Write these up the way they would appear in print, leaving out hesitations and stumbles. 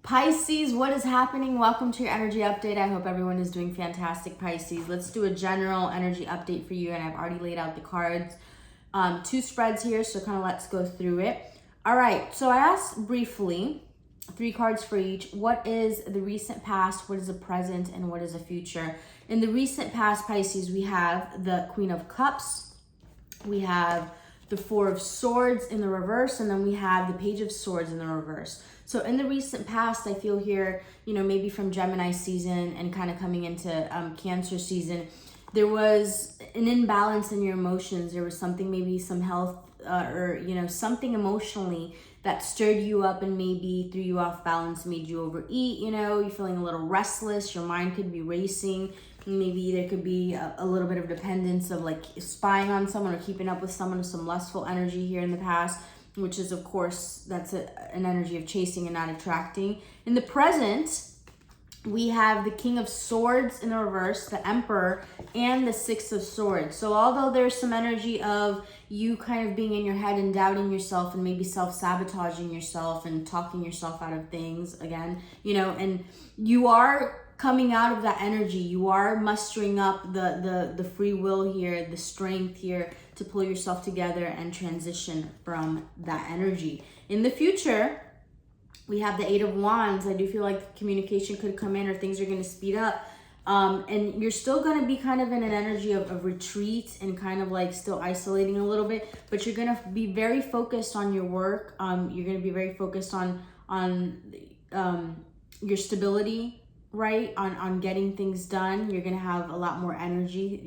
Pisces, what is happening? Welcome to your energy update. I hope everyone is doing fantastic, Pisces. Let's do a general energy update for you, and I've already laid out the cards. Two spreads here, so kind of let's go through it. All right, so I asked briefly, 3 cards for each. What is the recent past, what is the present, and what is the future? In the recent past, Pisces, we have the Queen of Cups, we have the 4 of Swords in the reverse, and then we have the Page of Swords in the reverse. So in the recent past, I feel here, maybe from Gemini season and kind of coming into Cancer season, there was an imbalance in your emotions. There was something, maybe some health or something emotionally that stirred you up and maybe threw you off balance, made you overeat. You're feeling a little restless. Your mind could be racing. Maybe there could be a little bit of dependence of like spying on someone or keeping up with someone with some lustful energy here in the past, which is, of course, that's an energy of chasing and not attracting. In the present, we have the King of Swords in the reverse, the Emperor, and the 6 of Swords. So although there's some energy of you kind of being in your head and doubting yourself and maybe self-sabotaging yourself and talking yourself out of things again, and you are coming out of that energy, you are mustering up the free will here, the strength here to pull yourself together and transition from that energy. In the future, we have the 8 of Wands. I do feel like communication could come in or things are going to speed up. And you're still going to be kind of in an energy of retreat and kind of like still isolating a little bit, but you're going to be very focused on your work. You're going to be very focused on your stability, right? On getting things done. You're going to have a lot more energy.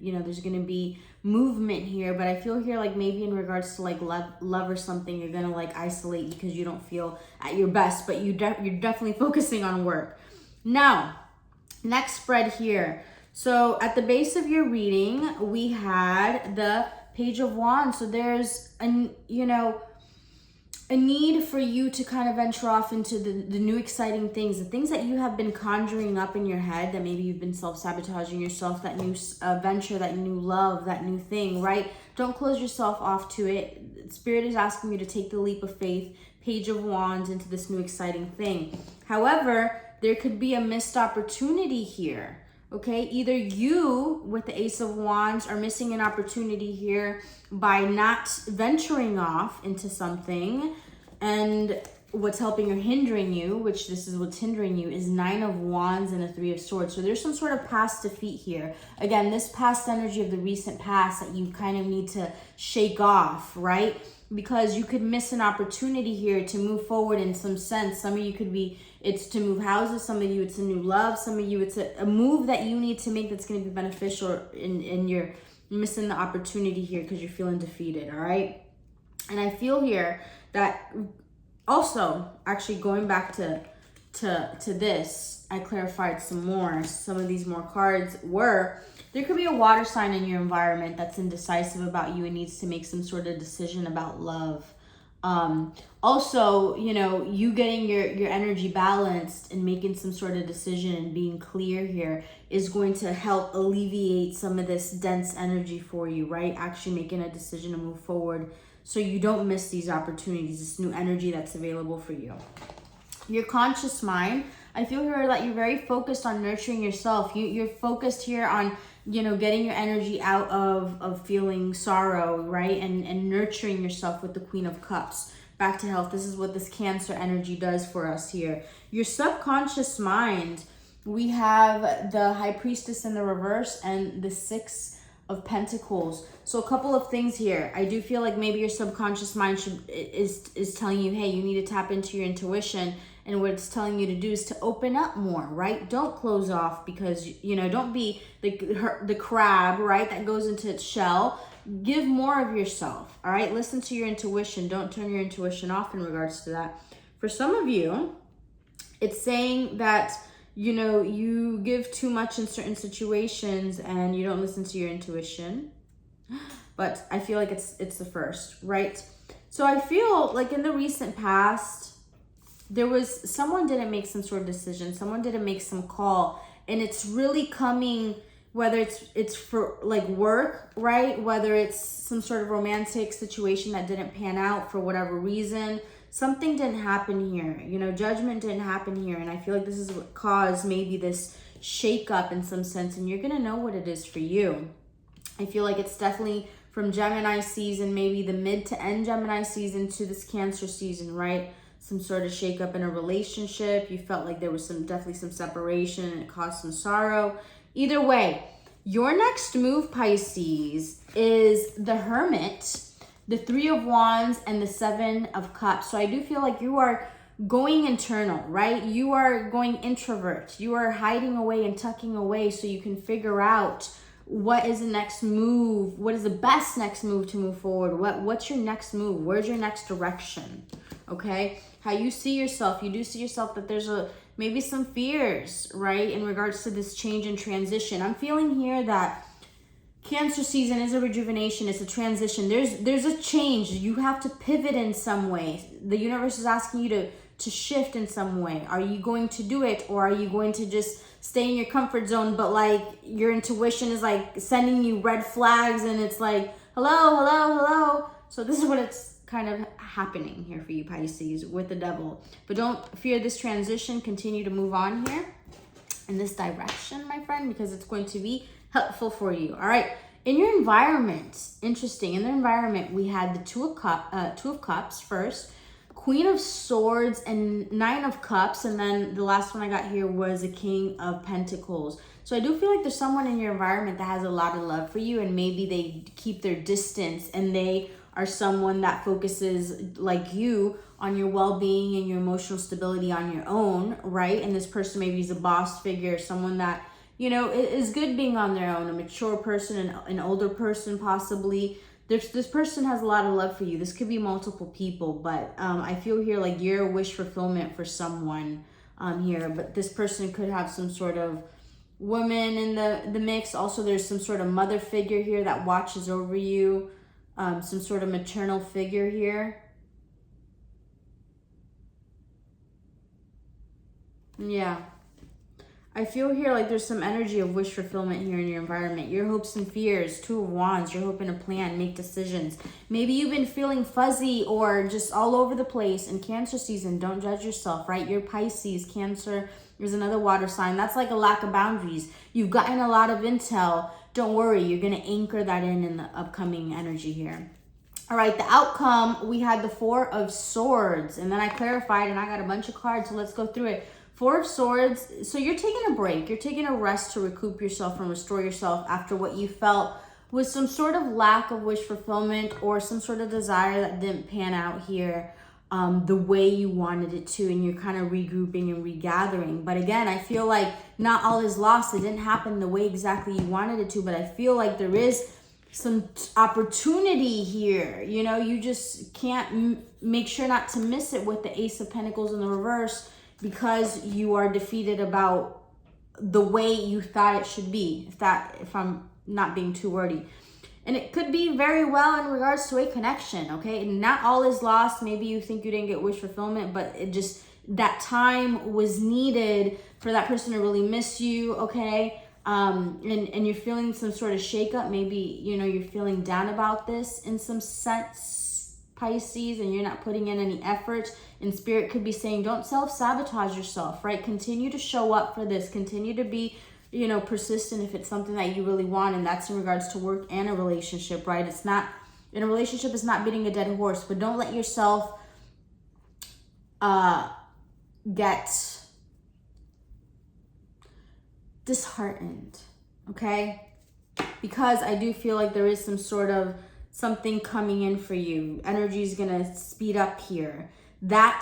There's going to be movement here, but I feel here like maybe in regards to like love or something, you're going to like isolate because you don't feel at your best, but you're definitely focusing on work. Now, next spread here. So at the base of your reading, we had the Page of Wands. So there's a need for you to kind of venture off into the new exciting things, the things that you have been conjuring up in your head, that maybe you've been self-sabotaging yourself, that new venture, that new love, that new thing, right? Don't close yourself off to it. Spirit is asking you to take the leap of faith, Page of Wands, into this new exciting thing. However, there could be a missed opportunity here. Okay, either you with the Ace of Wands are missing an opportunity here by not venturing off into something, and what's helping or hindering you, which this is what's hindering you, is 9 of Wands and a 3 of Swords. So there's some sort of past defeat here. Again, this past energy of the recent past that you kind of need to shake off, right? Because you could miss an opportunity here to move forward in some sense. Some of you could be, it's to move houses. Some of you, it's a new love. Some of you, it's a move that you need to make that's going to be beneficial, and you're missing the opportunity here because you're feeling defeated, all right? And I feel here that also, actually going back to this, I clarified some more. Some of these more cards were, there could be a water sign in your environment that's indecisive about you and needs to make some sort of decision about love. Also, you getting your energy balanced and making some sort of decision and being clear here is going to help alleviate some of this dense energy for you, right? Actually making a decision to move forward so you don't miss these opportunities, this new energy that's available for you. Your conscious mind, I feel here that you're very focused on nurturing yourself. You're focused here on, getting your energy out of feeling sorrow, right? And nurturing yourself with the Queen of Cups. Back to health. This is what this Cancer energy does for us here. Your subconscious mind, we have the High Priestess in the reverse and the 6 of Pentacles. So a couple of things here. I do feel like maybe your subconscious mind is telling you, hey, you need to tap into your intuition. And what it's telling you to do is to open up more, right? Don't close off because, don't be the crab, right, that goes into its shell. Give more of yourself, all right? Listen to your intuition. Don't turn your intuition off in regards to that. For some of you, it's saying that, you give too much in certain situations and you don't listen to your intuition. But I feel like it's the first, right? So I feel like in the recent past, someone didn't make some sort of decision, someone didn't make some call, and it's really coming, whether it's for like work, right? Whether it's some sort of romantic situation that didn't pan out for whatever reason, something didn't happen here. You know, judgment didn't happen here. And I feel like this is what caused maybe this shake up in some sense. And you're going to know what it is for you. I feel like it's definitely from Gemini season, maybe the mid to end Gemini season to this Cancer season, right? Some sort of shake up in a relationship. You felt like there was definitely some separation and it caused some sorrow. Either way, your next move, Pisces, is the Hermit, the Three of Wands, and the Seven of Cups. So I do feel like you are going internal, right? You are going introvert. You are hiding away and tucking away so you can figure out what is the next move. What is the best next move to move forward? What's your next move? Where's your next direction? Okay? How you see yourself. You do see yourself that there's maybe some fears, right? In regards to this change and transition. I'm feeling here that Cancer season is a rejuvenation. It's a transition. There's a change. You have to pivot in some way. The universe is asking you to shift in some way. Are you going to do it, or are you going to just stay in your comfort zone, but like your intuition is like sending you red flags and it's like, hello, hello, hello. So this is what it's kind of happening here for you, Pisces, with the Devil. But don't fear this transition. Continue to move on here in this direction, my friend, because it's going to be helpful for you. All right. In your environment, interesting. In the environment, we had the Two of Cups first, Queen of Swords, and Nine of Cups. And then the last one I got here was a King of Pentacles. So I do feel like there's someone in your environment that has a lot of love for you, and maybe they keep their distance, and they are someone that focuses, like you, on your well-being and your emotional stability on your own, right? And this person maybe is a boss figure, someone that, you know, is good being on their own, a mature person, an older person possibly. This person has a lot of love for you. This could be multiple people, but I feel here like you're a wish fulfillment for someone here. But this person could have some sort of woman in the mix. Also, there's some sort of mother figure here that watches over you, some sort of maternal figure here. Yeah. I feel here like there's some energy of wish fulfillment here in your environment. Your hopes and fears, Two of Wands, you're hoping to plan, make decisions. Maybe you've been feeling fuzzy or just all over the place in Cancer season. Don't judge yourself, right? You're Pisces. Cancer is another water sign. That's like a lack of boundaries. You've gotten a lot of intel. Don't worry. You're going to anchor that in the upcoming energy here. All right, the outcome, we had the Four of Swords. And then I clarified and I got a bunch of cards. So let's go through it. Four of Swords, so you're taking a break. You're taking a rest to recoup yourself and restore yourself after what you felt was some sort of lack of wish fulfillment or some sort of desire that didn't pan out here the way you wanted it to, and you're kind of regrouping and regathering. But again, I feel like not all is lost. It didn't happen the way exactly you wanted it to, but I feel like there is some opportunity here. You know, you just can't make sure not to miss it with the Ace of Pentacles in the reverse, because you are defeated about the way you thought it should be, if I'm not being too wordy. And it could be very well in regards to a connection, okay? Not all is lost. Maybe you think you didn't get wish fulfillment, but it just, that time was needed for that person to really miss you, okay? And you're feeling some sort of shakeup. Maybe, you know, you're feeling down about this in some sense, Pisces, and you're not putting in any effort. And Spirit could be saying, don't self-sabotage yourself, right? Continue to show up for this. Continue to be, you know, persistent if it's something that you really want. And that's in regards to work and a relationship, right? It's not, in a relationship, it's not beating a dead horse, but don't let yourself get disheartened, okay? Because I do feel like there is some sort of something coming in for you. Energy is gonna speed up here. That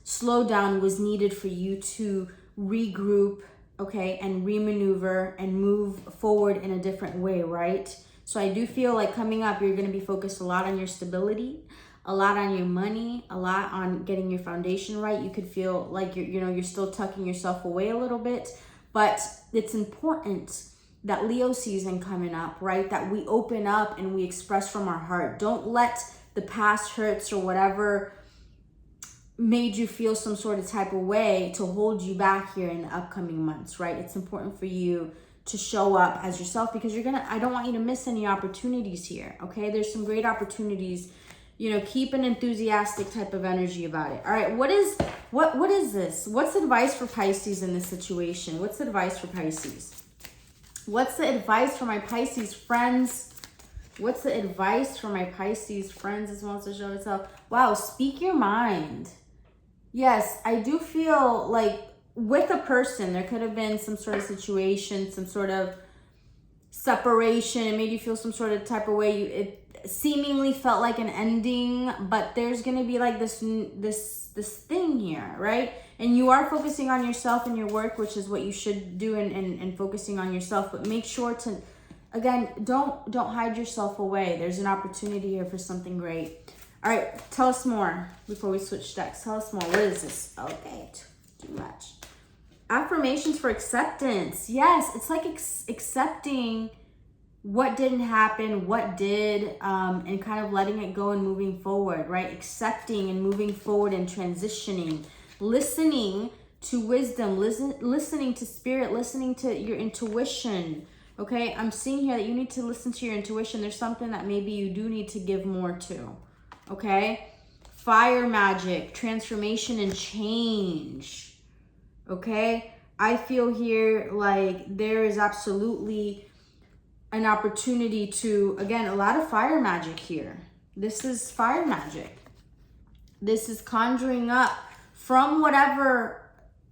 slowdown was needed for you to regroup, okay, and remaneuver and move forward in a different way, right? So I do feel like coming up, you're gonna be focused a lot on your stability, a lot on your money, a lot on getting your foundation right. You could feel like you're still tucking yourself away a little bit, but it's important that Leo season coming up, right? That we open up and we express from our heart. Don't let the past hurts or whatever made you feel some sort of type of way to hold you back here in the upcoming months, right? It's important for you to show up as yourself, because I don't want you to miss any opportunities here, okay? There's some great opportunities You know, keep an enthusiastic type of energy about it. All right, what is this? What's advice for Pisces in this situation? What's advice for Pisces? What's the advice for my Pisces friends? What's the advice for my Pisces friends? This wants to show itself. Wow, speak your mind. Yes, I do feel like with a person, there could have been some sort of situation, some sort of separation. It made you feel some sort of type of way. It seemingly felt like an ending, but there's gonna be like this thing here, right? And you are focusing on yourself and your work, which is what you should do, and focusing on yourself. But make sure to, again, don't hide yourself away. There's an opportunity here for something great. All right, tell us more before we switch decks. Tell us more. What is this? Okay, too much. Affirmations for acceptance. Yes, it's like accepting what didn't happen, what did, and kind of letting it go and moving forward, right? Accepting and moving forward and transitioning. Listening to wisdom, listening to spirit, listening to your intuition, okay? I'm seeing here that you need to listen to your intuition. There's something that maybe you do need to give more to, okay? Fire magic, transformation and change, okay? I feel here like there is absolutely an opportunity to, again, a lot of fire magic here. This is fire magic. This is conjuring up from whatever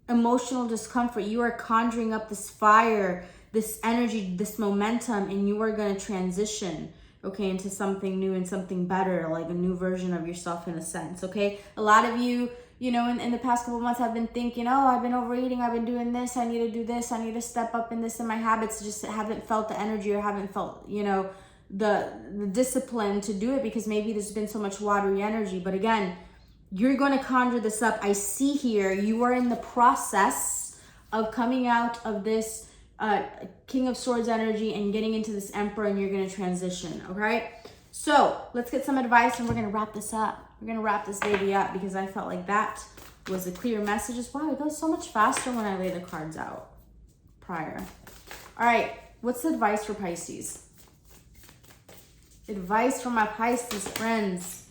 emotional discomfort. You are conjuring up this fire, this energy, this momentum, and you are going to transition, okay, into something new and something better, like a new version of yourself in a sense, okay? A lot of you, you know, in the past couple of months, I've been thinking, oh, I've been overeating, I've been doing this, I need to do this, I need to step up in this in my habits, just haven't felt the energy or haven't felt, you know, the discipline to do it because maybe there's been so much watery energy. But again, you're going to conjure this up. I see here you are in the process of coming out of this King of Swords energy and getting into this Emperor, and you're going to transition, okay? So let's get some advice and we're going to wrap this up. We're going to wrap this baby up because I felt like that was a clear message. Wow, it goes so much faster when I lay the cards out prior. All right, what's the advice for Pisces? Advice for my Pisces friends.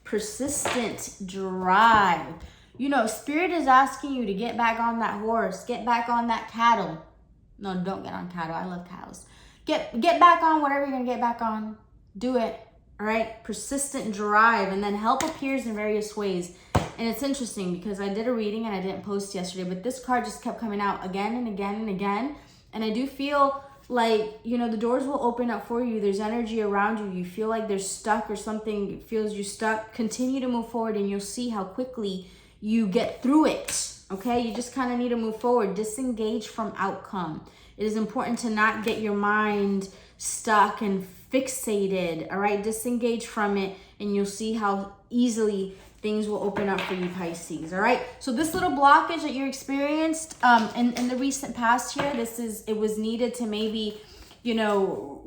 Persistent drive. You know, Spirit is asking you to get back on that horse, get back on that cattle. No, don't get on cattle. I love cows. Get back on whatever you're going to get back on. Do it. All right, persistent drive, and then help appears in various ways. And it's interesting because I did a reading and I didn't post yesterday, but this card just kept coming out again and again and again. And I do feel like, you know, the doors will open up for you. There's energy around you. You feel like there's stuck or something feels you stuck. Continue to move forward and you'll see how quickly you get through it. Okay, you just kind of need to move forward. Disengage from outcome. It is important to not get your mind stuck and fixated, all right? Disengage from it and you'll see how easily things will open up for you, Pisces, all right? So this little blockage that you experienced in the recent past here, it was needed to maybe, you know,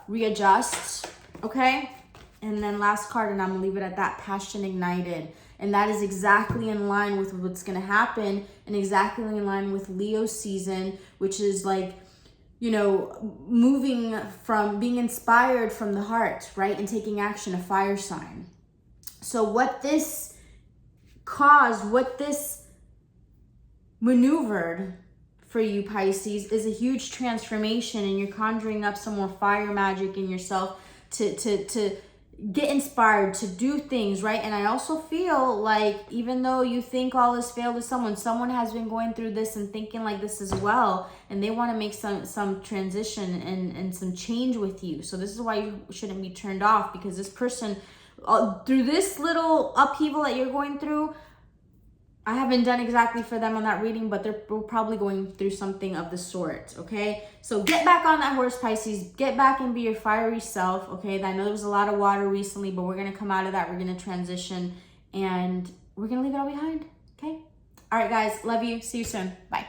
readjust, okay? And then last card, and I'm gonna leave it at that, passion ignited. And that is exactly in line with what's gonna happen and exactly in line with Leo season, which is like, you know, moving from being inspired from the heart, right? And taking action, a fire sign. So what this caused, what this maneuvered for you, Pisces, is a huge transformation, and you're conjuring up some more fire magic in yourself to get inspired to do things, right? And I also feel like even though you think all this failed with someone has been going through this and thinking like this as well, and they want to make some transition and some change with you. So this is why you shouldn't be turned off, because this person, through this little upheaval that you're going through, I haven't done exactly for them on that reading, but they're probably going through something of the sort, okay? So get back on that horse, Pisces. Get back and be your fiery self, okay? I know there was a lot of water recently, but we're going to come out of that. We're going to transition, and we're going to leave it all behind, okay? All right, guys. Love you. See you soon. Bye.